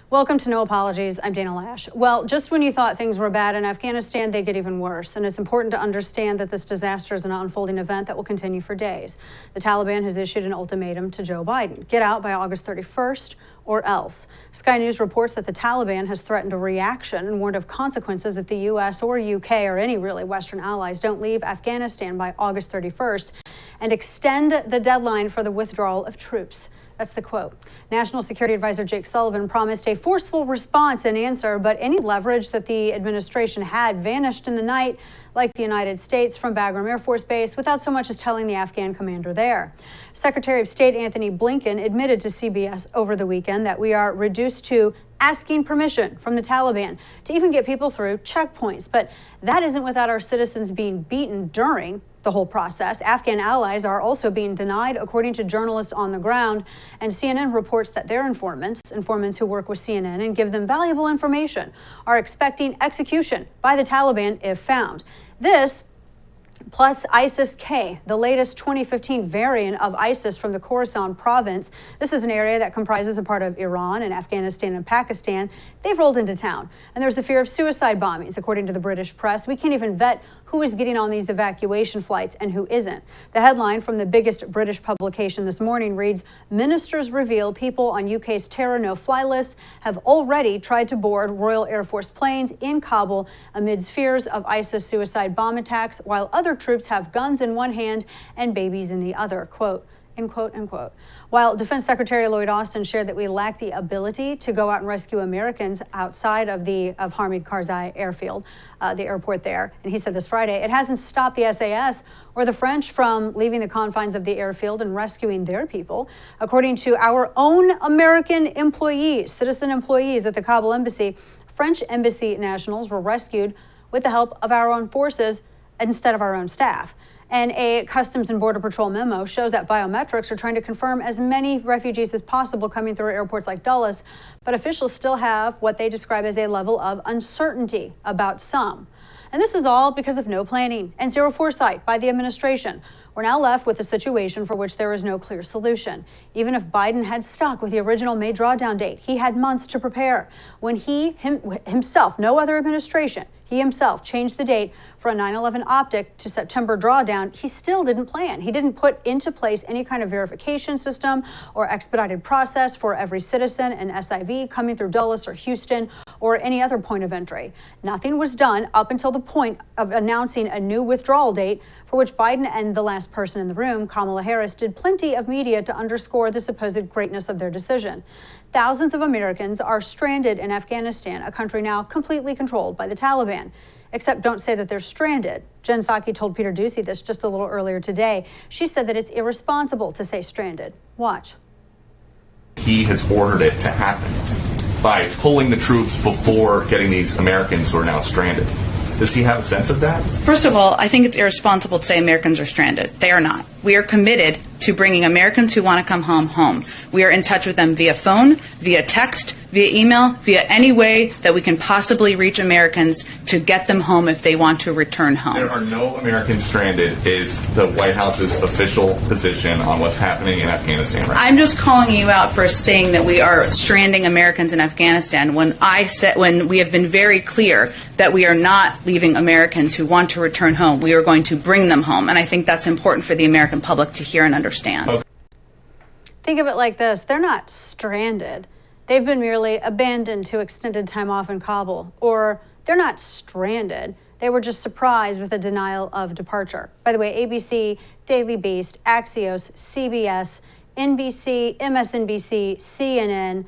Welcome to No Apologies. I'm Dana Lash. Well, just when you thought things were bad in Afghanistan, they get even worse. And it's important to understand that this disaster is an unfolding event that will continue for days. The Taliban has issued an ultimatum to Joe Biden. Get out by August 31st or else. Sky News reports that the Taliban has threatened a reaction and warned of consequences if the U.S. or UK or any really Western allies don't leave Afghanistan by August 31st and extend the deadline for the withdrawal of troops. That's the quote. National Security Advisor Jake Sullivan promised a forceful response and answer, but any leverage that the administration had vanished in the night, like the United States from Bagram Air Force Base, without so much as telling the Afghan commander there. Secretary of State Anthony Blinken admitted to CBS over the weekend that we are reduced to asking permission from the Taliban to even get people through checkpoints. But that isn't without our citizens being beaten during the whole process. Afghan allies are also being denied, according to journalists on the ground. And CNN reports that their informants who work with CNN and give them valuable information, are expecting execution by the Taliban if found. This, plus ISIS-K, the latest 2015 variant of ISIS from the Khorasan province. This is an area that comprises a part of Iran and Afghanistan and Pakistan. They've rolled into town. And there's a fear of suicide bombings, according to the British press. We can't even vet who is getting on these evacuation flights and who isn't. The headline from the biggest British publication this morning reads, "Ministers reveal people on UK's terror no-fly list have already tried to board Royal Air Force planes in Kabul amidst fears of ISIS suicide bomb attacks, while other troops have guns in one hand and babies in the other." Quote, end quote, end quote. While Defense Secretary Lloyd Austin shared that we lack the ability to go out and rescue Americans outside of Hamid Karzai airfield, the airport there, and he said this Friday, it hasn't stopped the SAS or the French from leaving the confines of the airfield and rescuing their people. According to our own American employees, citizen employees at the Kabul embassy, French embassy nationals were rescued with the help of our own forces instead of our own staff. And a Customs and Border Patrol memo shows that biometrics are trying to confirm as many refugees as possible coming through airports like Dulles, but officials still have what they describe as a level of uncertainty about some. And this is all because of no planning and zero foresight by the administration. We're now left with a situation for which there is no clear solution. Even if Biden had stuck with the original May drawdown date, he had months to prepare. When himself, no other administration, he himself changed the date for a 9/11 optic to September drawdown, he still didn't plan. He didn't put into place any kind of verification system or expedited process for every citizen and SIV coming through Dulles or Houston or any other point of entry. Nothing was done up until the point of announcing a new withdrawal date, for which Biden and the last person in the room, Kamala Harris, did plenty of media to underscore the supposed greatness of their decision. Thousands of Americans are stranded in Afghanistan, a country now completely controlled by the Taliban. Except don't say that they're stranded. Jen Psaki told Peter Doocy this just a little earlier today. She said that it's irresponsible to say stranded. Watch. He has ordered it to happen by pulling the troops before getting these Americans who are now stranded. Does he have a sense of that? First of all, I think it's irresponsible to say Americans are stranded. They are not. We are committed to bringing Americans who want to come home. We are in touch with them via phone, via text, via email, via any way that we can possibly reach Americans to get them home if they want to return home. There are no Americans stranded is the White House's official position on what's happening in Afghanistan right now. I'm just calling you out for saying that we are stranding Americans in Afghanistan when we have been very clear that we are not leaving Americans who want to return home. We are going to bring them home. And I think that's important for the American public to hear and understand. Okay. Think of it like this. They're not stranded. They've been merely abandoned to extended time off in Kabul. Or they're not stranded. They were just surprised with a denial of departure. By the way, ABC, Daily Beast, Axios, CBS, NBC, MSNBC, CNN,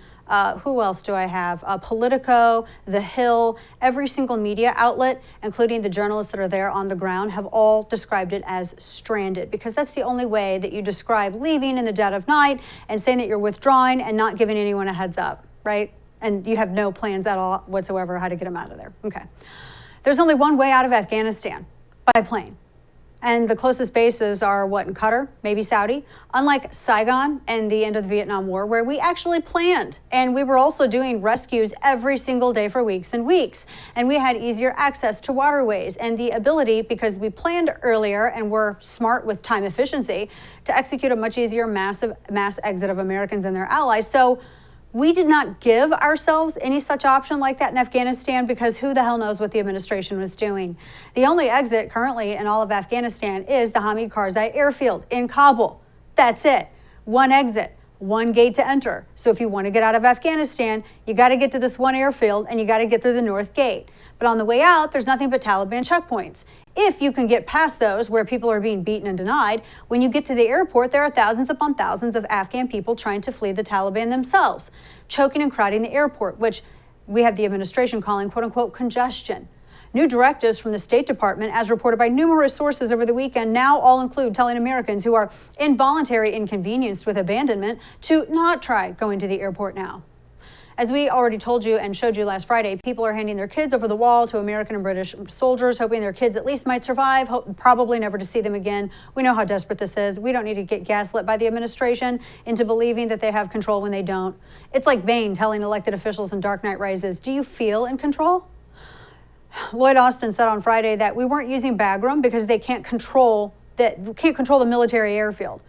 who else do I have? Politico, The Hill, every single media outlet, including the journalists that are there on the ground, have all described it as stranded, because that's the only way that you describe leaving in the dead of night and saying that you're withdrawing and not giving anyone a heads up, right? And you have no plans at all whatsoever how to get them out of there. Okay. There's only one way out of Afghanistan, by plane. And the closest bases are what, in Qatar, maybe Saudi, unlike Saigon and the end of the Vietnam War, where we actually planned. And we were also doing rescues every single day for weeks and weeks. And we had easier access to waterways and the ability, because we planned earlier and were smart with time efficiency, to execute a much easier mass exit of Americans and their allies. So We did not give ourselves any such option like that in Afghanistan because who the hell knows what the administration was doing. The only exit currently in all of Afghanistan is the Hamid Karzai airfield in Kabul. That's it. One exit, one gate to enter. So if you want to get out of Afghanistan, you got to get to this one airfield and you got to get through the north gate. But on the way out, there's nothing but Taliban checkpoints. If you can get past those where people are being beaten and denied, when you get to the airport, there are thousands upon thousands of Afghan people trying to flee the Taliban themselves, choking and crowding the airport, which we have the administration calling quote unquote congestion. New directives from the State Department, as reported by numerous sources over the weekend, now all include telling Americans who are involuntary inconvenienced with abandonment to not try going to the airport now. As we already told you and showed you last Friday, people are handing their kids over the wall to American and British soldiers, hoping their kids at least might survive, probably never to see them again. We know how desperate this is. We don't need to get gaslit by the administration into believing that they have control when they don't. It's like Bane telling elected officials in Dark Knight Rises, do you feel in control? Lloyd Austin said on Friday that we weren't using Bagram because they can't control the military airfield.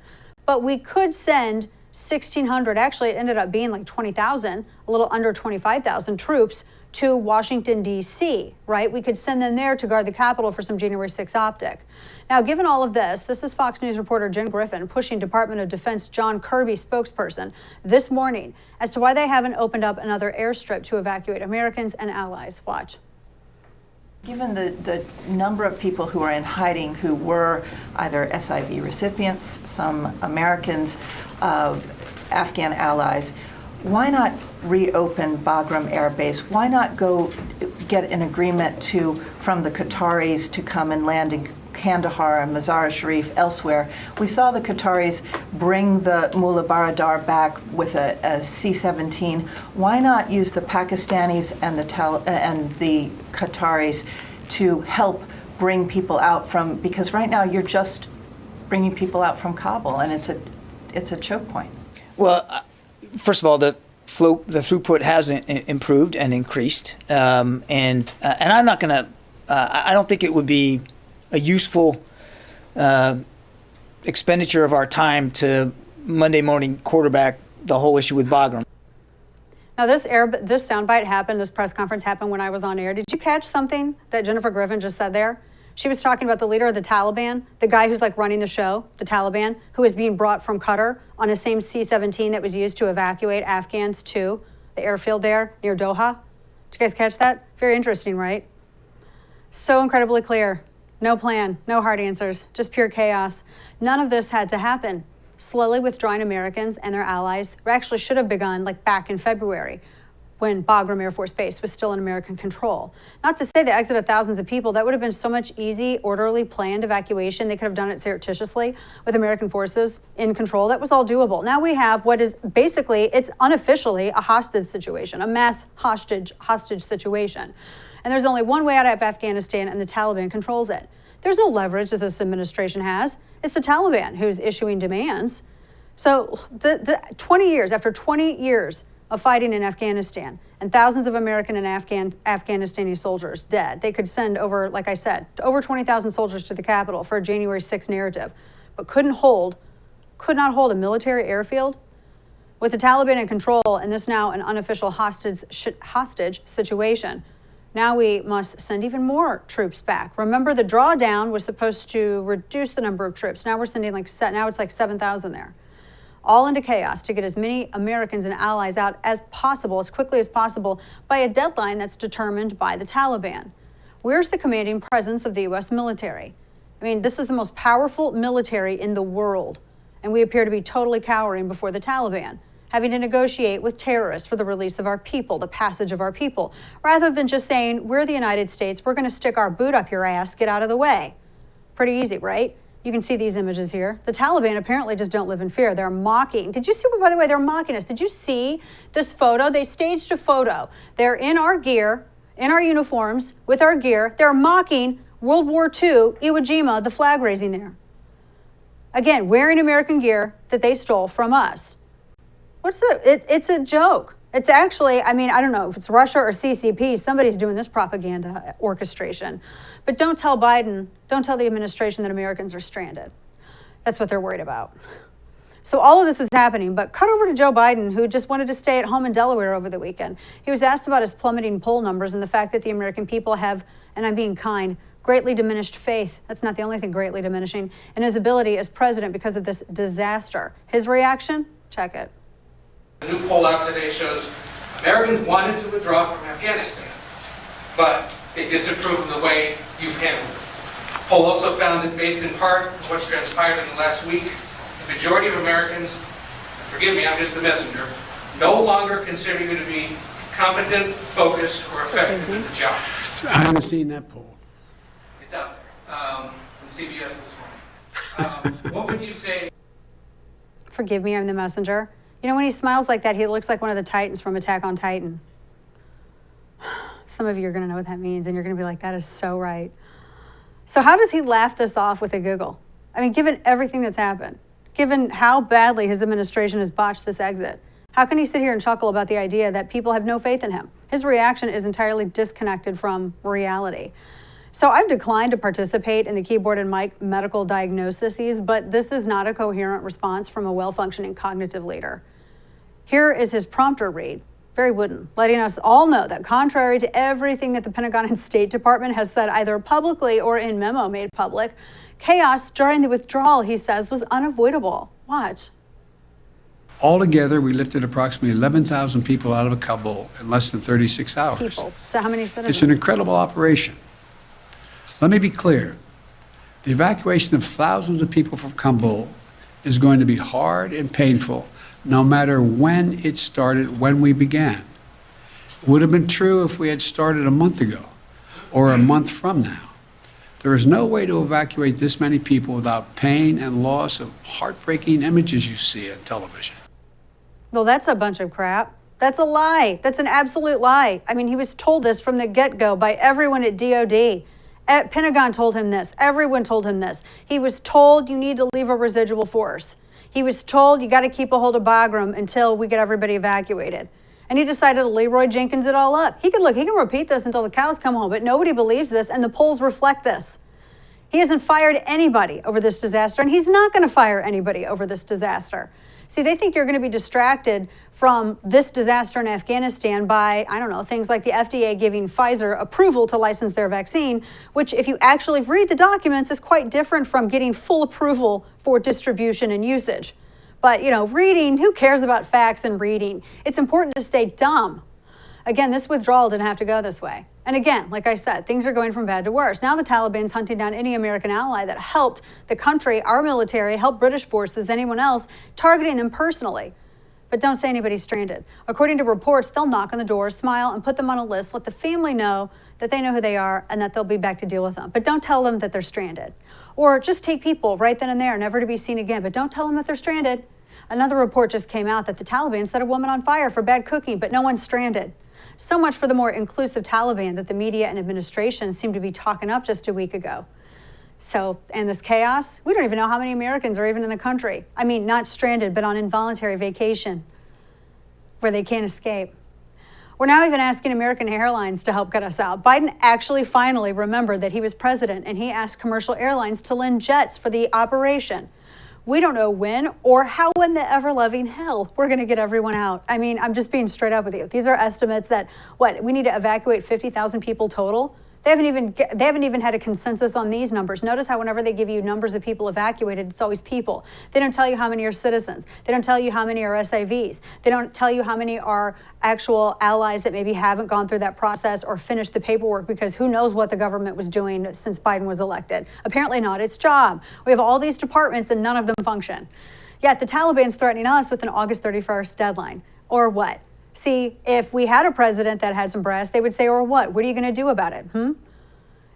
But we could send 1,600, actually it ended up being like 20,000, a little under 25,000 troops to Washington, D.C., right? We could send them there to guard the Capitol for some January 6th optic. Now, given all of this is Fox News reporter Jen Griffin pushing Department of Defense John Kirby spokesperson this morning as to why they haven't opened up another airstrip to evacuate Americans and allies. Watch. Given the number of people who are in hiding who were either SIV recipients, some Americans, Afghan allies, why not reopen Bagram Air Base? Why not go get an agreement from the Qataris to come and land in Kandahar and Mazar-e-Sharif, elsewhere? We saw the Qataris bring the Mullah Baradar back with a C-17. Why not use the Pakistanis and the Qataris to help bring people out from, because right now you're just bringing people out from Kabul, and it's a choke point. Well, first of all, the throughput has improved and increased, and I'm not going to. I don't think it would be a useful expenditure of our time to Monday morning quarterback the whole issue with Bagram. Now, this soundbite happened, this press conference happened when I was on air. Did you catch something that Jennifer Griffin just said there? She was talking about the leader of the Taliban, the guy who's like running the show, the Taliban, who is being brought from Qatar on a same C-17 that was used to evacuate Afghans to the airfield there near Doha. Did you guys catch that? Very interesting, right? So incredibly clear. No plan, no hard answers, just pure chaos. None of this had to happen. Slowly withdrawing Americans and their allies actually should have begun like back in February when Bagram Air Force Base was still in American control. Not to say the exit of thousands of people, that would have been so much easy, orderly, planned evacuation. They could have done it surreptitiously with American forces in control. That was all doable. Now we have what is basically, it's unofficially a hostage situation, a mass hostage situation. And there's only one way out of Afghanistan, and the Taliban controls it. There's no leverage that this administration has. It's the Taliban who's issuing demands. So after 20 years of fighting in Afghanistan and thousands of American and Afghanistani soldiers dead, they could send over, like I said, over 20,000 soldiers to the Capitol for a January 6th narrative, but could not hold a military airfield. With the Taliban in control and this now an unofficial hostage situation, now we must send even more troops back. Remember, the drawdown was supposed to reduce the number of troops. Now we're sending now it's like 7,000 there. All into chaos to get as many Americans and allies out as possible, as quickly as possible, by a deadline that's determined by the Taliban. Where's the commanding presence of the U.S. military? I mean, this is the most powerful military in the world, and we appear to be totally cowering before the Taliban, having to negotiate with terrorists for the release of our people, the passage of our people, rather than just saying, we're the United States, we're going to stick our boot up your ass, get out of the way. Pretty easy, right? You can see these images here. The Taliban apparently just don't live in fear. They're mocking. Did you see, by the way, they're mocking us. Did you see this photo? They staged a photo. They're in our gear, in our uniforms, with our gear. They're mocking World War II, Iwo Jima, the flag raising there. Again, wearing American gear that they stole from us. It's a joke. It's actually, I mean, I don't know if it's Russia or CCP, somebody's doing this propaganda orchestration. But don't tell Biden, don't tell the administration that Americans are stranded. That's what they're worried about. So all of this is happening, but cut over to Joe Biden, who just wanted to stay at home in Delaware over the weekend. He was asked about his plummeting poll numbers and the fact that the American people have, and I'm being kind, greatly diminished faith. That's not the only thing greatly diminishing in his ability as president because of this disaster. His reaction? Check it. The new poll out today shows Americans wanted to withdraw from Afghanistan, but they disapprove of the way you've handled it. The poll also found that based in part on what's transpired in the last week, the majority of Americans, forgive me, I'm just the messenger, no longer consider you to be competent, focused, or effective in the job. I haven't seen that poll. It's out there from CBS this morning. What would you say? Forgive me, I'm the messenger. You know, when he smiles like that, he looks like one of the Titans from Attack on Titan. Some of you are going to know what that means, and you're going to be like, that is so right. So how does he laugh this off with a giggle? I mean, given everything that's happened, given how badly his administration has botched this exit, how can he sit here and chuckle about the idea that people have no faith in him? His reaction is entirely disconnected from reality. So I've declined to participate in the keyboard and mic medical diagnoses, but this is not a coherent response from a well-functioning cognitive leader. Here is his prompter read, very wooden, letting us all know that contrary to everything that the Pentagon and State Department has said either publicly or in memo made public, chaos during the withdrawal, he says, was unavoidable. Watch. Altogether, we lifted approximately 11,000 people out of Kabul in less than 36 hours. People. So how many citizens? It's an incredible operation. Let me be clear. The evacuation of thousands of people from Kabul is going to be hard and painful, no matter when it started, when we began. It would have been true if we had started a month ago or a month from now. There is no way to evacuate this many people without pain and loss of heartbreaking images you see on television. Well, that's a bunch of crap. That's a lie. That's an absolute lie. I mean, he was told this from the get-go by everyone at DOD. Pentagon told him this. Everyone told him this. He was told you need to leave a residual force. He was told you got to keep a hold of Bagram until we get everybody evacuated. And he decided to Leroy Jenkins it all up. He can repeat this until the cows come home, but nobody believes this, and the polls reflect this. He hasn't fired anybody over this disaster, and he's not going to fire anybody over this disaster. See, they think you're going to be distracted from this disaster in Afghanistan by, I don't know, things like the FDA giving Pfizer approval to license their vaccine, which if you actually read the documents is quite different from getting full approval for distribution and usage. But, you know, reading, who cares about facts and reading? It's important to stay dumb. Again, this withdrawal didn't have to go this way. And again, like I said, things are going from bad to worse. Now the Taliban's hunting down any American ally that helped the country, our military, help British forces, anyone else, targeting them personally. But don't say anybody's stranded. According to reports, they'll knock on the door, smile, and put them on a list, let the family know that they know who they are and that they'll be back to deal with them. But don't tell them that they're stranded. Or just take people right then and there, never to be seen again, but don't tell them that they're stranded. Another report just came out that the Taliban set a woman on fire for bad cooking, but no one's stranded. So much for the more inclusive Taliban that the media and administration seemed to be talking up just a week ago. So, and this chaos, we don't even know how many Americans are even in the country. I mean, not stranded, but on involuntary vacation where they can't escape. We're now even asking American Airlines to help get us out. Biden actually finally remembered that he was president, and he asked commercial airlines to lend jets for the operation. We don't know when or how in the ever-loving hell we're going to get everyone out. I mean, I'm just being straight up with you. These are estimates that, we need to evacuate 50,000 people total? They haven't even had a consensus on these numbers. Notice how whenever they give you numbers of people evacuated, it's always people. They don't tell you how many are citizens. They don't tell you how many are SIVs. They don't tell you how many are actual allies that maybe haven't gone through that process or finished the paperwork, because who knows what the government was doing since Biden was elected. Apparently not its job. We have all these departments and none of them function. Yet the Taliban's threatening us with an August 31st deadline. Or what? See, if we had a president that had some brass, they would say, or what? What are you going to do about it?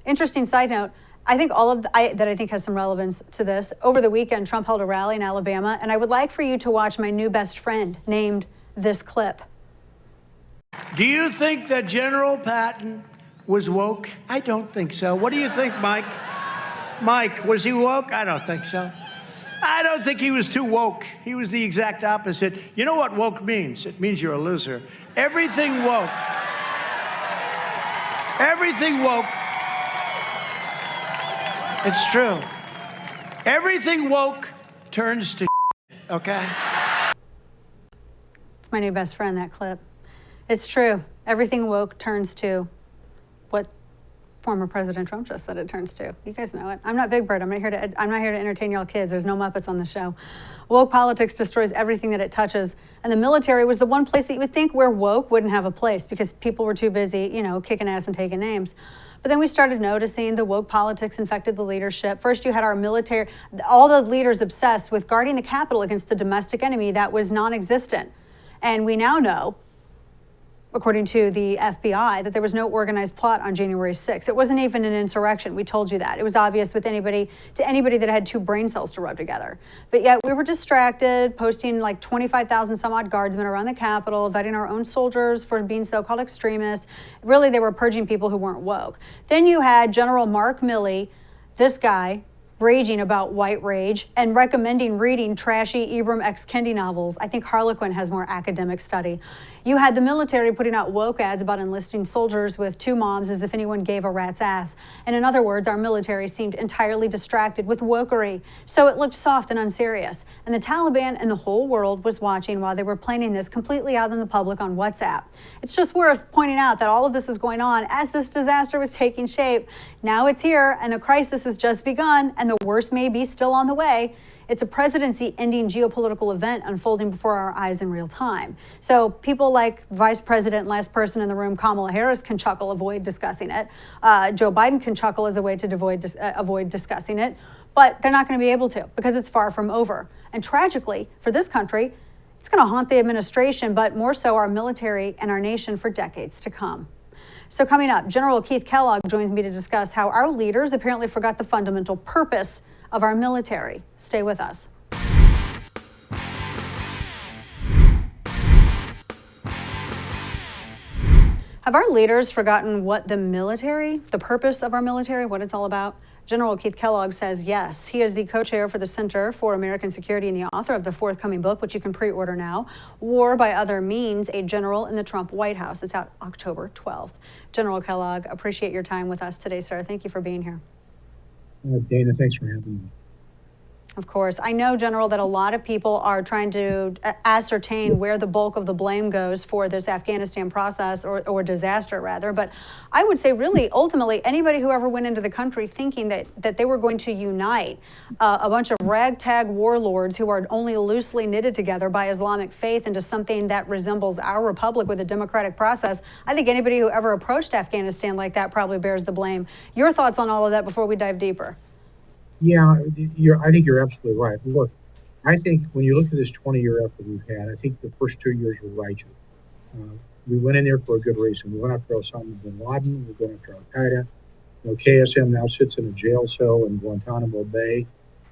Interesting side note. I think that I think has some relevance to this. Over the weekend, Trump held a rally in Alabama, and I would like for you to watch my new best friend named this clip. Do you think that General Patton was woke? I don't think so. What do you think, Mike? Mike, was he woke? I don't think so. I don't think he was too woke. He was the exact opposite. You know what woke means? It means you're a loser. Everything woke. Everything woke. It's true. Everything woke turns to okay? It's my new best friend, that clip. It's true. Everything woke turns to what former President Trump just said it turns to. You guys know it. I'm not Big Bird. I'm not here to entertain y'all kids. There's no Muppets on the show. Woke politics destroys everything that it touches. And the military was the one place that you would think where woke wouldn't have a place because people were too busy, kicking ass and taking names. But then we started noticing the woke politics infected the leadership. First, you had our military, all the leaders obsessed with guarding the Capitol against a domestic enemy that was non-existent. And we now know, according to the FBI, that there was no organized plot on January 6th. It wasn't even an insurrection. We told you that. It was obvious with anybody that had two brain cells to rub together. But yet we were distracted, posting like 25,000 some odd guardsmen around the Capitol, vetting our own soldiers for being so-called extremists. Really, they were purging people who weren't woke. Then you had General Mark Milley, this guy, raging about white rage and recommending reading trashy Ibram X. Kendi novels. I think Harlequin has more academic study. You had the military putting out woke ads about enlisting soldiers with two moms as if anyone gave a rat's ass. And in other words, our military seemed entirely distracted with wokery. So it looked soft and unserious. And the Taliban and the whole world was watching while they were planning this completely out in the public on WhatsApp. It's just worth pointing out that all of this is going on as this disaster was taking shape. Now it's here and the crisis has just begun and the worst may be still on the way. It's a presidency-ending geopolitical event unfolding before our eyes in real time. So people like Vice President, last person in the room, Kamala Harris, can chuckle, avoid discussing it. Joe Biden can chuckle as a way to avoid discussing it. But they're not going to be able to because it's far from over. And tragically, for this country, it's going to haunt the administration, but more so our military and our nation for decades to come. So coming up, General Keith Kellogg joins me to discuss how our leaders apparently forgot the fundamental purpose of our military. Stay with us. Have our leaders forgotten what the military, the purpose of our military, what it's all about? General Keith Kellogg says yes. He is the co-chair for the Center for American Security and the author of the forthcoming book, which you can pre-order now, War by Other Means, A General in the Trump White House. It's out October 12th. General Kellogg, appreciate your time with us today, sir. Thank you for being here. Dana, thanks for having me. Of course. I know, General, that a lot of people are trying to ascertain where the bulk of the blame goes for this Afghanistan process or disaster, rather. But I would say, really, ultimately, anybody who ever went into the country thinking that they were going to unite a bunch of ragtag warlords who are only loosely knitted together by Islamic faith into something that resembles our republic with a democratic process, I think anybody who ever approached Afghanistan like that probably bears the blame. Your thoughts on all of that before we dive deeper? Yeah, I think you're absolutely right. Look, I think when you look at this 20-year effort we've had, I think the first 2 years were righteous. We went in there for a good reason. We went after Osama bin Laden. We went after Al-Qaeda. KSM now sits in a jail cell in Guantanamo Bay.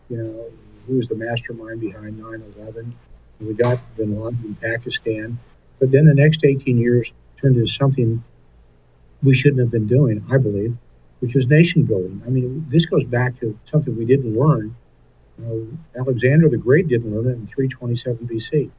Who was the mastermind behind 9/11? We got bin Laden in Pakistan. But then the next 18 years turned into something we shouldn't have been doing, I believe, which was nation building. I mean, this goes back to something we didn't learn. Alexander the Great didn't learn it in 327 BC.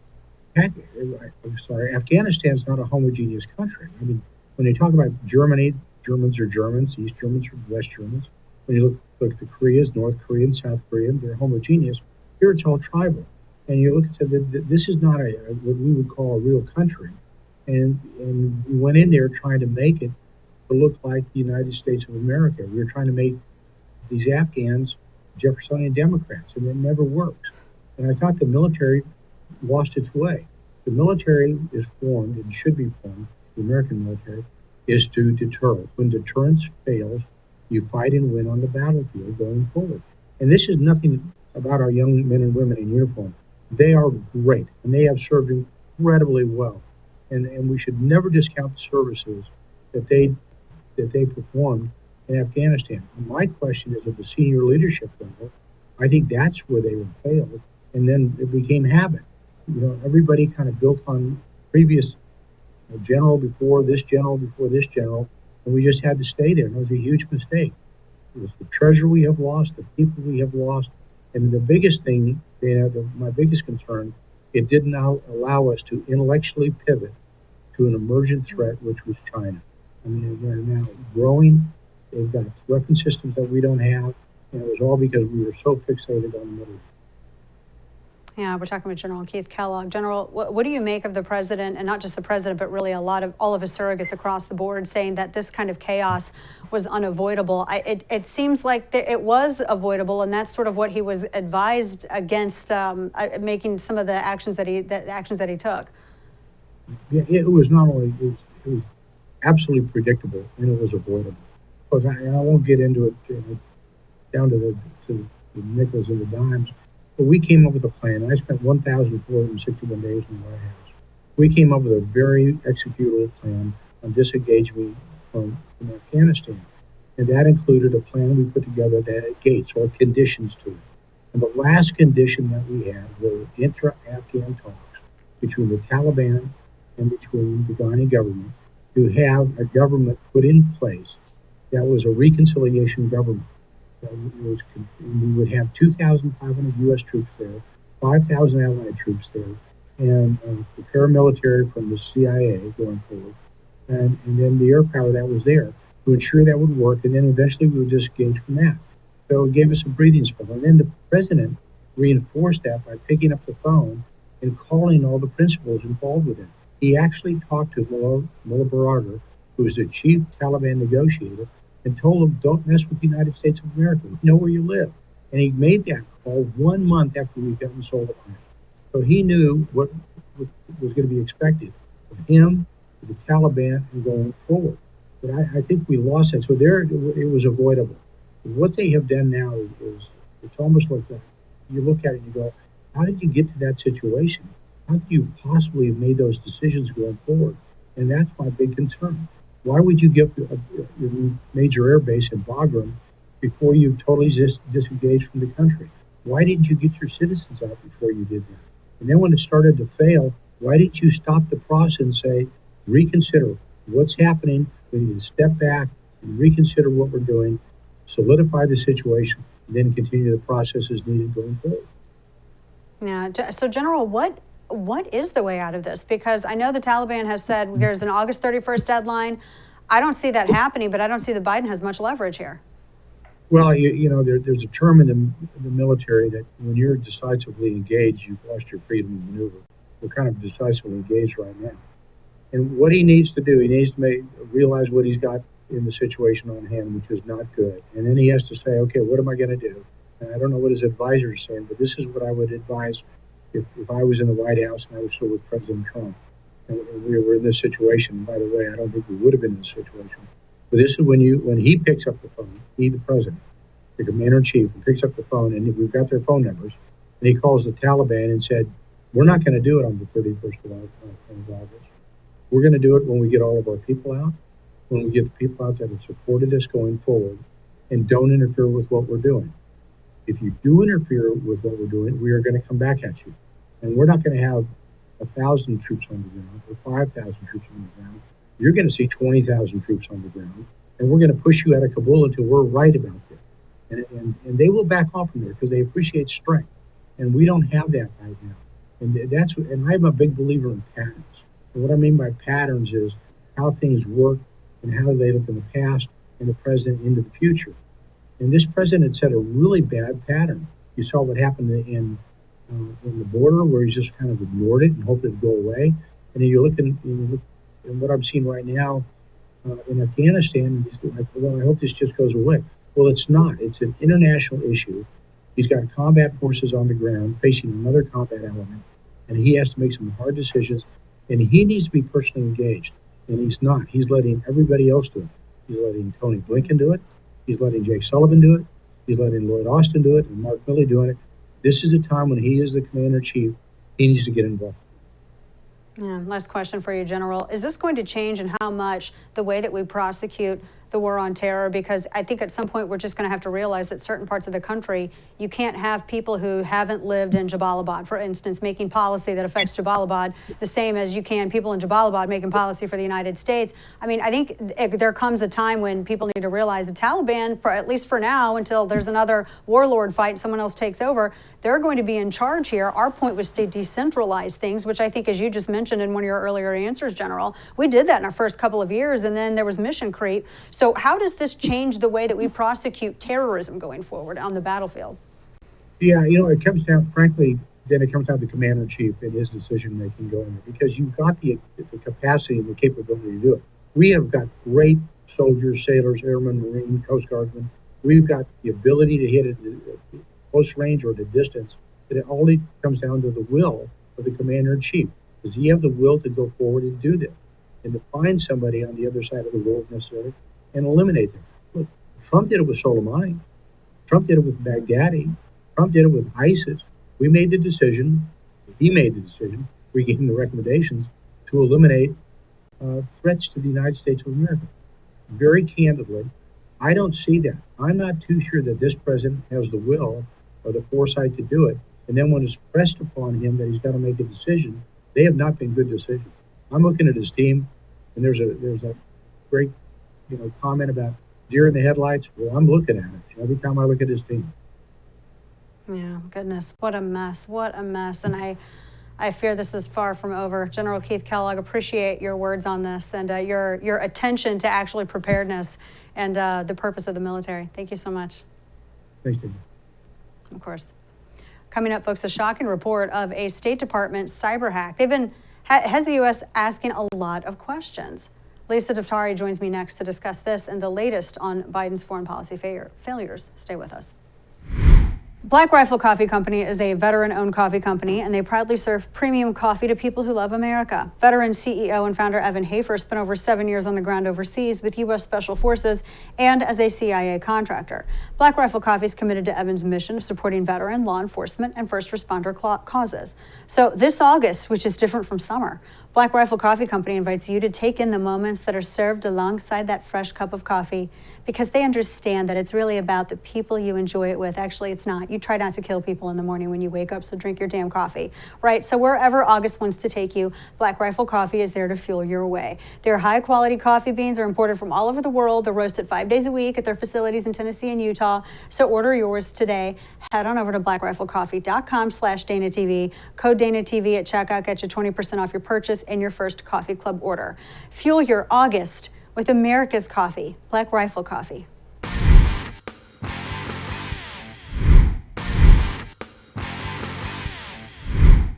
I'm sorry, Afghanistan's not a homogeneous country. I mean, when they talk about Germany, Germans are Germans, East Germans are West Germans. When you look at the Koreas, North Koreans, South Koreans, they're homogeneous. Here it's all tribal. And you look and say that this is not what we would call a real country. And we went in there trying to make it to look like the United States of America. We were trying to make these Afghans Jeffersonian Democrats, and it never works. And I thought the military lost its way. The military is formed, and should be formed, the American military, is to deter. When deterrence fails, you fight and win on the battlefield going forward. And this is nothing about our young men and women in uniform. They are great, and they have served incredibly well. And we should never discount the services that they performed in Afghanistan. And my question is, at the senior leadership level, I think that's where they were failed, and then it became habit. Everybody kind of built on previous general before this general before this general, and we just had to stay there. And it was a huge mistake. It was the treasure we have lost, the people we have lost, and the biggest thing, Dana, my biggest concern, it did not allow us to intellectually pivot to an emergent threat, which was China. I mean, they're now growing. They've got weapon systems that we don't have, and it was all because we were so fixated on the Middle East. Yeah, we're talking with General Keith Kellogg. General, what do you make of the president, and not just the president, but really all of his surrogates across the board, saying that this kind of chaos was unavoidable? It seems like it was avoidable, and that's sort of what he was advised against, making some of the actions that he took. Yeah, it was not only it was absolutely predictable, and it was avoidable. Because I won't get into it down to the nickels and the dimes. But we came up with a plan. I spent 1,461 days in the White House. We came up with a very executable plan on disengagement from Afghanistan. And that included a plan we put together that had gates or conditions to it. And the last condition that we had were intra-Afghan talks between the Taliban and between the Ghani government to have a government put in place that was a reconciliation government. We would have 2,500 U.S. troops there, 5,000 Allied troops there, and the paramilitary from the CIA going forward, and then the air power that was there to ensure that would work, and then eventually we would disengage from that. So it gave us a breathing spell. And then the president reinforced that by picking up the phone and calling all the principals involved with it. He actually talked to Mullah Baradar, who was the chief Taliban negotiator, and told him, don't mess with the United States of America. We know where you live. And he made that call 1 month after we got sold on it. So he knew what was going to be expected of him, of the Taliban, and going forward. But I think we lost that. So there, it was avoidable. What they have done now is it's almost like that. You look at it and you go, how did you get to that situation? How could you possibly have made those decisions going forward? And that's my big concern. Why would you give a major air base in Bagram before you totally disengaged from the country? Why didn't you get your citizens out before you did that? And then when it started to fail, why didn't you stop the process and say, reconsider what's happening? We need to step back and reconsider what we're doing, solidify the situation, and then continue the process as needed going forward. Yeah. So, General, what is the way out of this? Because I know the Taliban has said there's an August 31st deadline. I don't see that happening, but I don't see that Biden has much leverage here. Well, you know, there's a term in the military that when you're decisively engaged, you've lost your freedom of maneuver. We're kind of decisively engaged right now. And what he needs to do, he needs to realize what he's got in the situation on hand, which is not good. And then he has to say, okay, what am I going to do? And I don't know what his advisors are saying, but this is what I would advise if I was in the White House and I was still with President Trump. And we were in this situation. By the way, I don't think we would have been in this situation. But this is when he picks up the phone, he, the president, the commander-in-chief, picks up the phone, and we've got their phone numbers, and he calls the Taliban and said, we're not going to do it on the 31st of August. We're going to do it when we get all of our people out, when we get the people out that have supported us going forward, and don't interfere with what we're doing. If you do interfere with what we're doing, we are going to come back at you. And we're not going to have 1,000 troops on the ground or 5,000 troops on the ground. You're going to see 20,000 troops on the ground, and we're going to push you out of Kabul until we're right about this. And they will back off from there because they appreciate strength, and we don't have that right now. And I'm a big believer in patterns. And what I mean by patterns is how things work and how they look in the past and the present into the future. And this president set a really bad pattern. You saw what happened in the border, where he's just kind of ignored it and hoped it'd go away. And then you look at what I'm seeing right now in Afghanistan, and he's like, well, I hope this just goes away. Well, it's not. It's an international issue. He's got combat forces on the ground facing another combat element, and he has to make some hard decisions, and he needs to be personally engaged, and he's not. He's letting everybody else do it. He's letting Tony Blinken do it. He's letting Jake Sullivan do it. He's letting Lloyd Austin do it, and Mark Milley doing it. This is a time when he is the commander-in-chief. He needs to get involved. Yeah, last question for you, General. Is this going to change in how much the way that we prosecute the war on terror? Because I think at some point we're just going to have to realize that certain parts of the country, you can't have people who haven't lived in Jabalabad, for instance, making policy that affects Jabalabad the same as you can people in Jabalabad making policy for the United States. I mean, I think there comes a time when people need to realize the Taliban, for at least for now, until there's another warlord fight and someone else takes over, they're going to be in charge here. Our point was to decentralize things, which I think, as you just mentioned in one of your earlier answers, General, we did that in our first couple of years, and then there was mission creep. So how does this change the way that we prosecute terrorism going forward on the battlefield? Yeah, it comes down, frankly, then it comes down to the commander-in-chief and his decision-making going there, because you've got the capacity and the capability to do it. We have got great soldiers, sailors, airmen, Marine, Coast Guardsmen. We've got the ability to hit it at close range or at a distance, but it only comes down to the will of the commander-in-chief. Does he have the will to go forward and do this, and to find somebody on the other side of the world necessarily and eliminate them? Look, Trump did it with Soleimani. Trump did it with Baghdadi. Trump did it with ISIS. We made the decision, he made the decision, we gave him the recommendations to eliminate threats to the United States of America. Very candidly, I don't see that. I'm not too sure that this president has the will or the foresight to do it. And then when it's pressed upon him that he's got to make a decision, they have not been good decisions. I'm looking at his team, and there's a great comment about deer in the headlights. Well, I'm looking at it every time I look at his team. Yeah, goodness, what a mess, what a mess. And I fear this is far from over. General Keith Kellogg, appreciate your words on this and your attention to actually preparedness and the purpose of the military. Thank you so much. Thanks, David. Of course. Coming up, folks, a shocking report of a State Department cyber hack. Has the U.S. asking a lot of questions. Lisa Dafari joins me next to discuss this and the latest on Biden's foreign policy failures. Stay with us. Black Rifle Coffee Company is a veteran-owned coffee company, and they proudly serve premium coffee to people who love America. Veteran CEO and founder Evan Hafer spent over 7 years on the ground overseas with U.S. Special Forces and as a CIA contractor. Black Rifle Coffee is committed to Evan's mission of supporting veteran, law enforcement, and first responder causes. So this August, which is different from summer, Black Rifle Coffee Company invites you to take in the moments that are served alongside that fresh cup of coffee, because they understand that it's really about the people you enjoy it with. Actually, it's not. You try not to kill people in the morning when you wake up, so drink your damn coffee, right? So wherever August wants to take you, Black Rifle Coffee is there to fuel your way. Their high-quality coffee beans are imported from all over the world. They're roasted 5 days a week at their facilities in Tennessee and Utah. So order yours today. Head on over to blackriflecoffe.com/DanaTV. Code DanaTV at checkout gets you 20% off your purchase and your first coffee club order. Fuel your August with America's coffee, Black Rifle Coffee.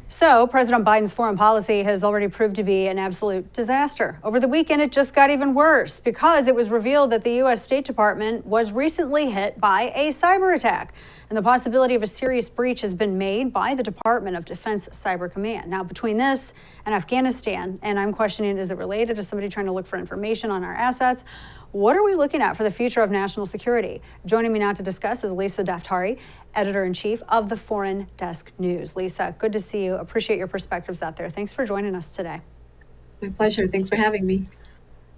So, President Biden's foreign policy has already proved to be an absolute disaster. Over the weekend, it just got even worse because it was revealed that the U.S. State Department was recently hit by a cyber attack. And the possibility of a serious breach has been made by the Department of Defense Cyber Command. Now, between this and Afghanistan, and I'm questioning, is it related to somebody trying to look for information on our assets? What are we looking at for the future of national security? Joining me now to discuss is Lisa Dafari, Editor-in-Chief of the Foreign Desk News. Lisa, good to see you. Appreciate your perspectives out there. Thanks for joining us today. My pleasure. Thanks for having me.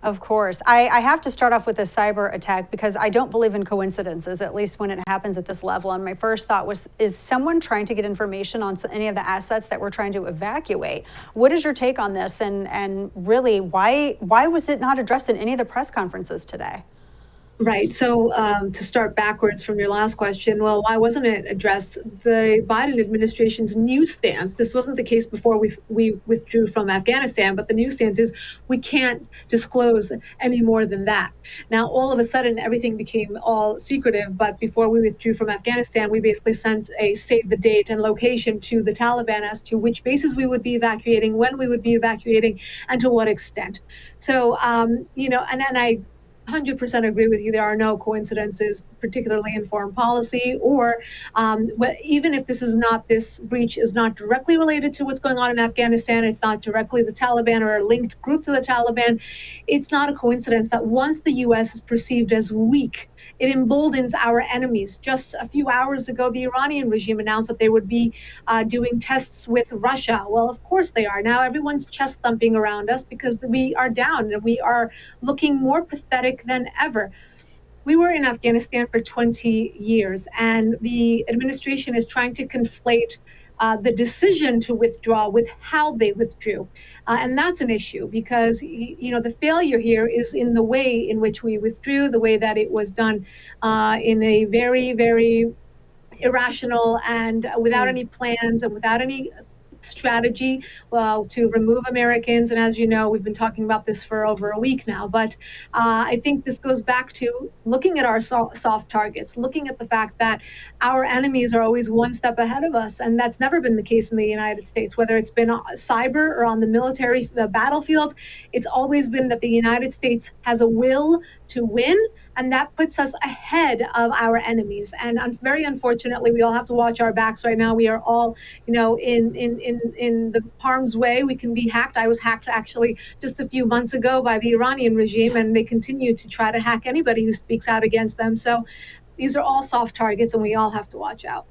Of course. I have to start off with a cyber attack because I don't believe in coincidences, at least when it happens at this level. And my first thought was, is someone trying to get information on any of the assets that we're trying to evacuate? What is your take on this? And really, why was it not addressed in any of the press conferences today? Right. So to start backwards from your last question, well, why wasn't it addressed? The Biden administration's new stance, this wasn't the case before we withdrew from Afghanistan, but the new stance is we can't disclose any more than that. Now, all of a sudden, everything became all secretive. But before we withdrew from Afghanistan, we basically sent a save the date and location to the Taliban as to which bases we would be evacuating, when we would be evacuating, and to what extent. So, and I 100% agree with you. There are no coincidences, particularly in foreign policy, or even if this breach is not directly related to what's going on in Afghanistan, it's not directly the Taliban or a linked group to the Taliban. It's not a coincidence that once the U.S. is perceived as weak, it emboldens our enemies. Just a few hours ago, the Iranian regime announced that they would be doing tests with Russia. Well, of course they are. Now everyone's chest thumping around us because we are down and we are looking more pathetic than ever. We were in Afghanistan for 20 years, and the administration is trying to conflate the decision to withdraw with how they withdrew. And that's an issue because, the failure here is in the way in which we withdrew, the way that it was done in a very, very irrational and without any plans and without any strategy to remove Americans. And as you know, we've been talking about this for over a week now. But I think this goes back to looking at our soft targets, looking at the fact that our enemies are always one step ahead of us. And that's never been the case in the United States, whether it's been cyber or on the military battlefield. It's always been that the United States has a will to win, and that puts us ahead of our enemies. And very unfortunately, we all have to watch our backs right now. We are all, in the harm's way. We can be hacked. I was hacked actually just a few months ago by the Iranian regime, and they continue to try to hack anybody who speaks out against them. So these are all soft targets, and we all have to watch out.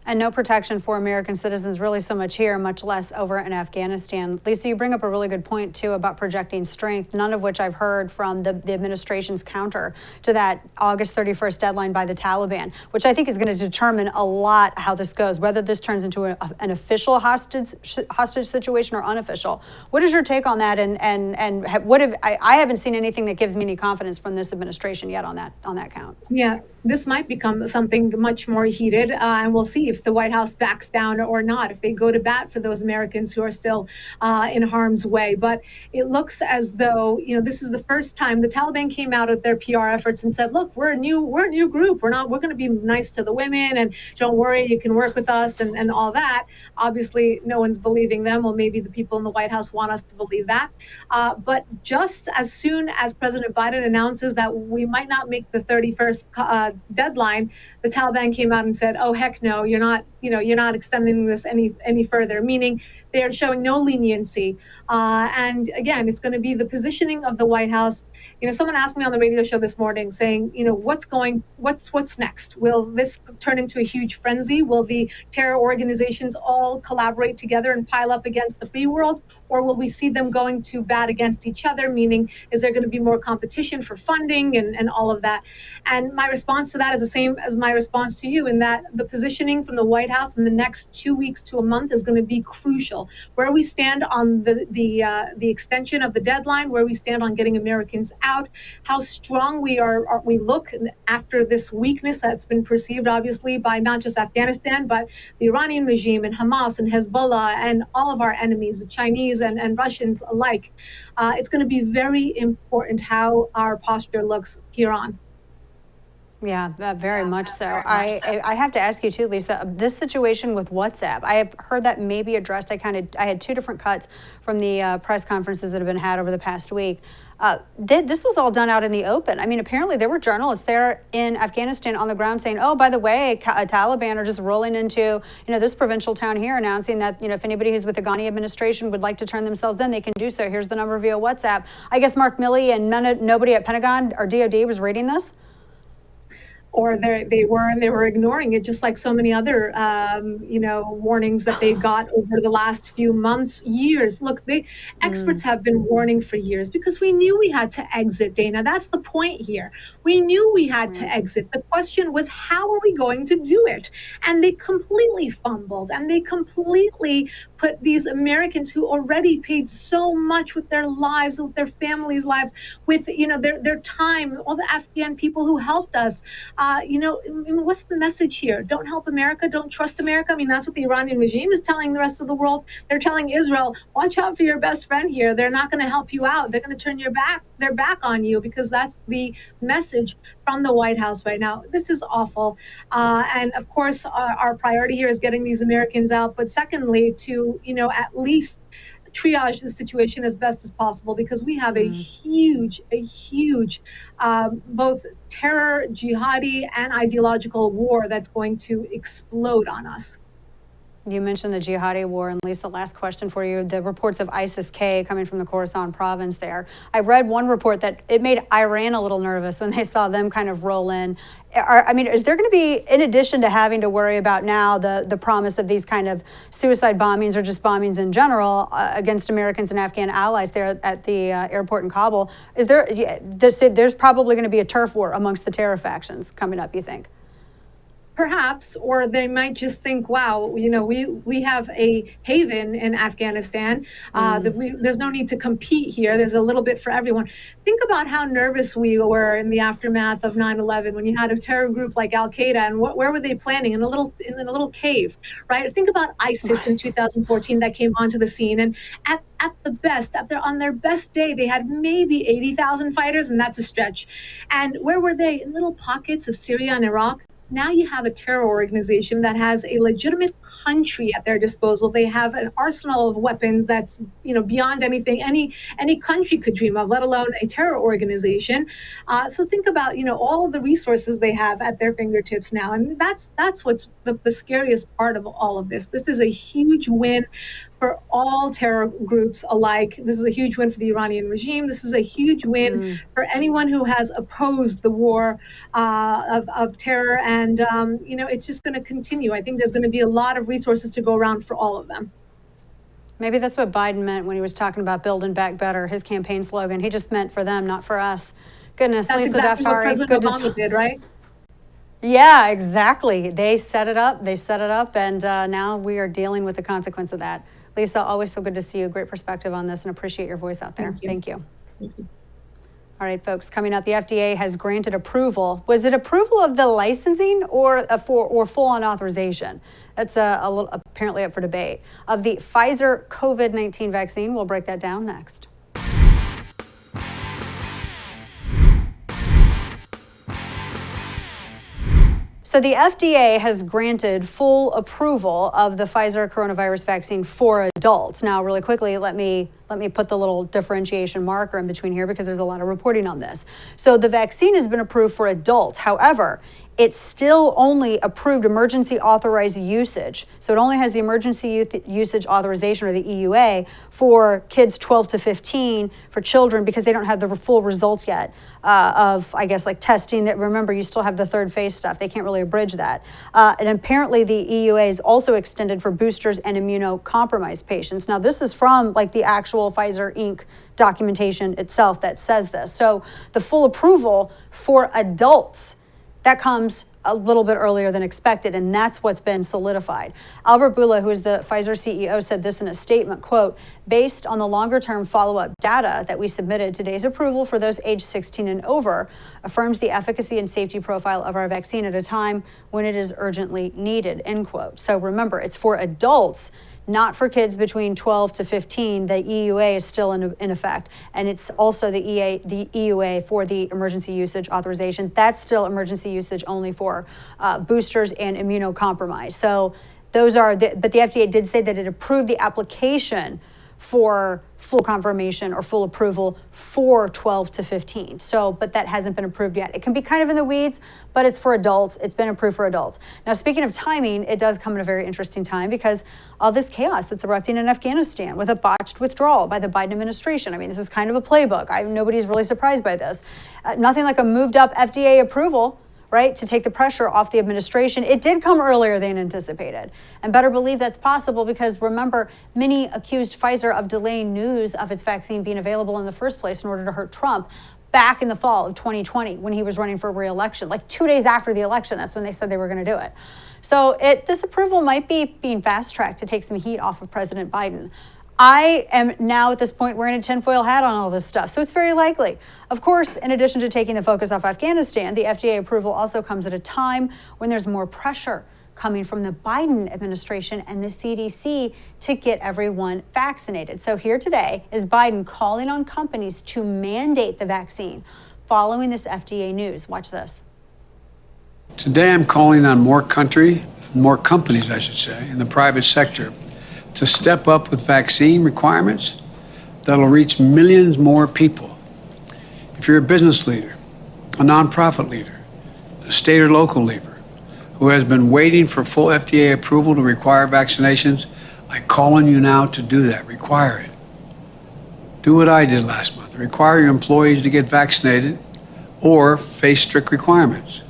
And no protection for American citizens really so much here, much less over in Afghanistan. Lisa, you bring up a really good point, too, about projecting strength, none of which I've heard from the administration's counter to that August 31st deadline by the Taliban, which I think is going to determine a lot how this goes, whether this turns into an official hostage situation or unofficial. What is your take on that? And what have I haven't seen anything that gives me any confidence from this administration yet on that count. Yeah, this might become something much more heated, and we'll see if the White House backs down or not, if they go to bat for those Americans who are still in harm's way. But it looks as though, this is the first time the Taliban came out of their PR efforts and said, look, we're a new group. We're going to be nice to the women, and don't worry, you can work with us and all that. Obviously, no one's believing them. Well, maybe the people in the White House want us to believe that. But just as soon as President Biden announces that we might not make the 31st deadline, the Taliban came out and said, oh, heck no, you're not extending this any further, meaning they are showing no leniency. And again, it's going to be the positioning of the White House. Someone asked me on the radio show this morning saying, what's next? Will this turn into a huge frenzy? Will the terror organizations all collaborate together and pile up against the free world? Or will we see them going to bat against each other? Meaning, is there going to be more competition for funding and all of that? And my response to that is the same as my response to you, in that the positioning from the White House in the next 2 weeks to a month is going to be crucial. Where we stand on the extension of the deadline, where we stand on getting Americans out, how strong we look after this weakness that's been perceived, obviously, by not just Afghanistan, but the Iranian regime and Hamas and Hezbollah and all of our enemies, the Chinese and Russians alike. It's going to be very important how our posture looks here on. Yeah, very much so. I have to ask you too, Lisa, this situation with WhatsApp, I have heard that may be addressed. I had two different cuts from the press conferences that have been had over the past week. This was all done out in the open. I mean, apparently there were journalists there in Afghanistan on the ground saying, oh, by the way, Taliban are just rolling into, this provincial town here, announcing that, if anybody who's with the Ghani administration would like to turn themselves in, they can do so. Here's the number via WhatsApp. I guess Mark Milley and nobody at Pentagon or DOD was reading this? Or they were ignoring it, just like so many other, warnings that they got over the last few months, years. Look, experts have been warning for years because we knew we had to exit, Dana. That's the point here. We knew we had to exit. The question was, how are we going to do it? And they completely fumbled, and they completely put these Americans who already paid so much with their lives, with their families' lives, with their time, all the Afghan people who helped us. What's the message here? Don't help America. Don't trust America. I mean, that's what the Iranian regime is telling the rest of the world. They're telling Israel, watch out for your best friend here. They're not going to help you out. They're going to turn their back on you, because that's the message from the White House right now. This is awful. And of course, our priority here is getting these Americans out. But secondly, to, at least triage the situation as best as possible, because we have a huge both terror, jihadi, and ideological war that's going to explode on us. You mentioned the jihadi war, and Lisa, last question for you. The reports of ISIS-K coming from the Khorasan province there. I read one report that it made Iran a little nervous when they saw them kind of roll in. Is there going to be, in addition to having to worry about now the promise of these kind of suicide bombings or just bombings in general against Americans and Afghan allies there at the airport in Kabul, there's probably going to be a turf war amongst the terror factions coming up, you think? perhaps, or they might just think, wow, we have a haven in Afghanistan. There's no need to compete here. There's a little bit for everyone. Think about how nervous we were in the aftermath of 9/11 when you had a terror group like Al Qaeda, and where were they planning? In a little cave, right? Think about ISIS in 2014 that came onto the scene, and at the best, on their best day, they had maybe 80,000 fighters, and that's a stretch. And where were they? In little pockets of Syria and Iraq. Now you have a terror organization that has a legitimate country at their disposal. They have an arsenal of weapons that's beyond anything any country could dream of, let alone a terror organization. So think about all of the resources they have at their fingertips now, and that's what's the scariest part of all of this. This is a huge win for all terror groups alike. This is a huge win for the Iranian regime. This is a huge win for anyone who has opposed the war of terror. And, it's just going to continue. I think there's going to be a lot of resources to go around for all of them. Maybe that's what Biden meant when he was talking about building back better, his campaign slogan. He just meant for them, not for us. Goodness, that's Lisa exactly Dafari. What President Obama did, right? Yeah, exactly. They set it up, and now we are dealing with the consequence of that. Lisa, always so good to see you. Great perspective on this, and appreciate your voice out there. Thank you. All right, folks, coming up, the FDA has granted approval. Was it approval of the licensing or full-on authorization? That's apparently up for debate. Of the Pfizer COVID-19 vaccine, we'll break that down next. So the FDA has granted full approval of the Pfizer coronavirus vaccine for adults. Now, really quickly, let me put the little differentiation marker in between here because there's a lot of reporting on this. So the vaccine has been approved for adults. However, it's still only approved emergency authorized usage. So it only has the emergency usage authorization, or the EUA, for kids 12 to 15, for children, because they don't have the full results yet of, I guess, like testing. That, remember, you still have the third phase stuff. They can't really abridge that. And apparently the EUA is also extended for boosters and immunocompromised patients. Now, this is from like the actual Pfizer Inc. documentation itself that says this. So the full approval for adults, that comes a little bit earlier than expected, and that's what's been solidified. Albert Bourla, who is the Pfizer CEO, said this in a statement, quote, "Based on the longer-term follow-up data that we submitted, today's approval for those aged 16 and over affirms the efficacy and safety profile of our vaccine at a time when it is urgently needed," end quote. So remember, it's for adults, not for kids between 12 to 15. The EUA is still in effect. And it's also the EUA for the emergency usage authorization. That's still emergency usage only for boosters and immunocompromised. So those are, but the FDA did say that it approved the application for full confirmation or full approval for 12 to 15. So, but that hasn't been approved yet. It can be kind of in the weeds, but it's for adults. It's been approved for adults. Now, speaking of timing, it does come at a very interesting time because all this chaos that's erupting in Afghanistan with a botched withdrawal by the Biden administration. I mean, this is kind of a playbook. Nobody's really surprised by this. Nothing like a moved up FDA approval, right, to take the pressure off the administration. It did come earlier than anticipated. And better believe that's possible because, remember, many accused Pfizer of delaying news of its vaccine being available in the first place in order to hurt Trump back in the fall of 2020 when he was running for re-election. Like 2 days after the election, that's when they said they were going to do it. So this approval might be being fast-tracked to take some heat off of President Biden. I am now at this point wearing a tinfoil hat on all this stuff, so it's very likely. Of course, in addition to taking the focus off Afghanistan, the FDA approval also comes at a time when there's more pressure coming from the Biden administration and the CDC to get everyone vaccinated. So here today is Biden calling on companies to mandate the vaccine following this FDA news. Watch this. Today I'm calling on more companies, I should say, in the private sector to step up with vaccine requirements that'll reach millions more people. If you're a business leader, a nonprofit leader, a state or local leader who has been waiting for full FDA approval to require vaccinations, I call on you now to do that. Require it. Do what I did last month. Require your employees to get vaccinated or face strict requirements.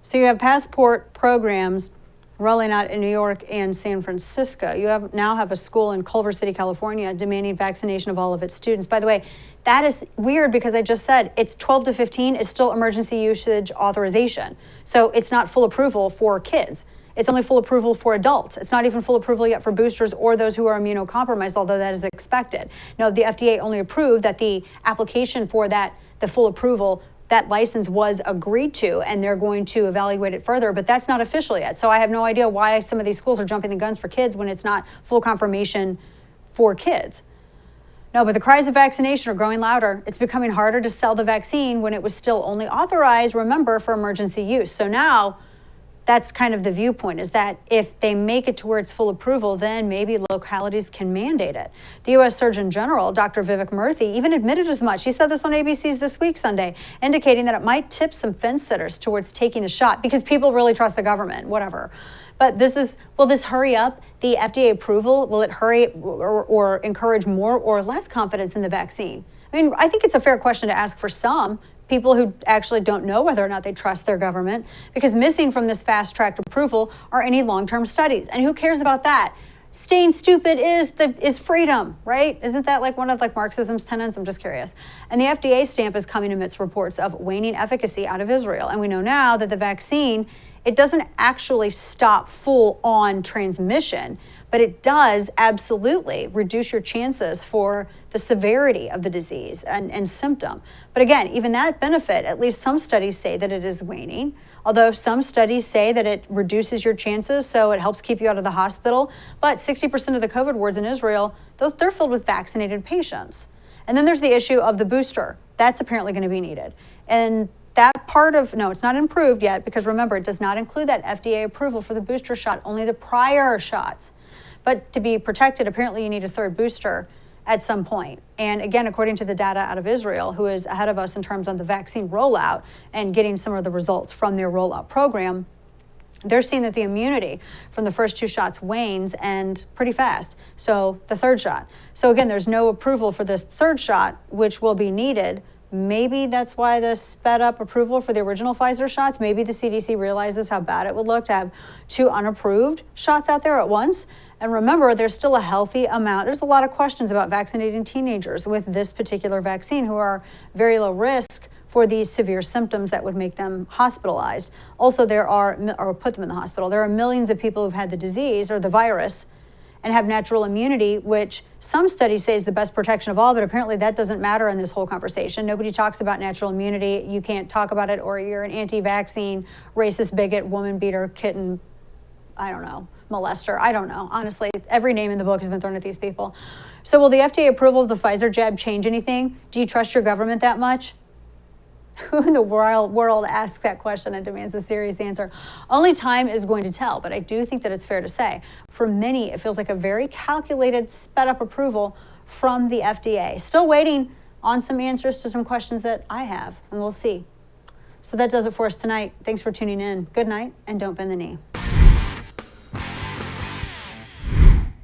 So you have passport programs rolling out in New York and San Francisco. You now have a school in Culver City, California, demanding vaccination of all of its students. By the way, That is weird because I just said it's 12 to 15 is still emergency usage authorization. So it's not full approval for kids. It's only full approval for adults. It's not even full approval yet for boosters or those who are immunocompromised, although that is expected. No, the FDA only approved that the application for the full approval, that license was agreed to, and they're going to evaluate it further, but that's not official yet. So I have no idea why some of these schools are jumping the guns for kids when it's not full confirmation for kids. No, but the cries of vaccination are growing louder. It's becoming harder to sell the vaccine when it was still only authorized, remember, for emergency use. So now that's kind of the viewpoint, is that if they make it to where it's full approval, then maybe localities can mandate it. The U.S. Surgeon General, Dr. Vivek Murthy, even admitted as much. He said this on ABC's This Week Sunday, indicating that it might tip some fence sitters towards taking the shot because people really trust the government, whatever. But will this hurry up the FDA approval? Will it hurry or encourage more or less confidence in the vaccine? I mean, I think it's a fair question to ask for some people who actually don't know whether or not they trust their government, because missing from this fast-tracked approval are any long-term studies. And who cares about that? Staying stupid is freedom, right? Isn't that like one of Marxism's tenets? I'm just curious. And the FDA stamp is coming amidst reports of waning efficacy out of Israel. And we know now that the vaccine, it doesn't actually stop full-on transmission, but it does absolutely reduce your chances for the severity of the disease and symptom. But again, even that benefit, at least some studies say that it is waning, although some studies say that it reduces your chances, so it helps keep you out of the hospital. But 60% of the COVID wards in Israel, they're filled with vaccinated patients. And then there's the issue of the booster. That's apparently going to be needed. And that part of, no, it's not improved yet, because remember, it does not include that FDA approval for the booster shot, only the prior shots. But to be protected, apparently you need a third booster at some point. And again, according to the data out of Israel, who is ahead of us in terms of the vaccine rollout and getting some of the results from their rollout program, they're seeing that the immunity from the first two shots wanes and pretty fast. So the third shot. So again, there's no approval for the third shot, which will be needed. Maybe that's why the sped up approval for the original Pfizer shots. Maybe the CDC realizes how bad it would look to have two unapproved shots out there at once. And remember, there's still a healthy amount. There's a lot of questions about vaccinating teenagers with this particular vaccine who are very low risk for these severe symptoms that would make them hospitalized. Also, or put them in the hospital. There are millions of people who've had the disease or the virus and have natural immunity, which some studies say is the best protection of all, but apparently that doesn't matter in this whole conversation. Nobody talks about natural immunity. You can't talk about it, or you're an anti-vaccine, racist, bigot, woman beater, kitten, I don't know, molester. I don't know. Honestly, every name in the book has been thrown at these people. So will the FDA approval of the Pfizer jab change anything? Do you trust your government that much? Who in the world asks that question and demands a serious answer? Only time is going to tell, but I do think that it's fair to say, for many, it feels like a very calculated, sped up approval from the FDA. Still waiting on some answers to some questions that I have, and we'll see. So that does it for us tonight. Thanks for tuning in. Good night, and don't bend the knee.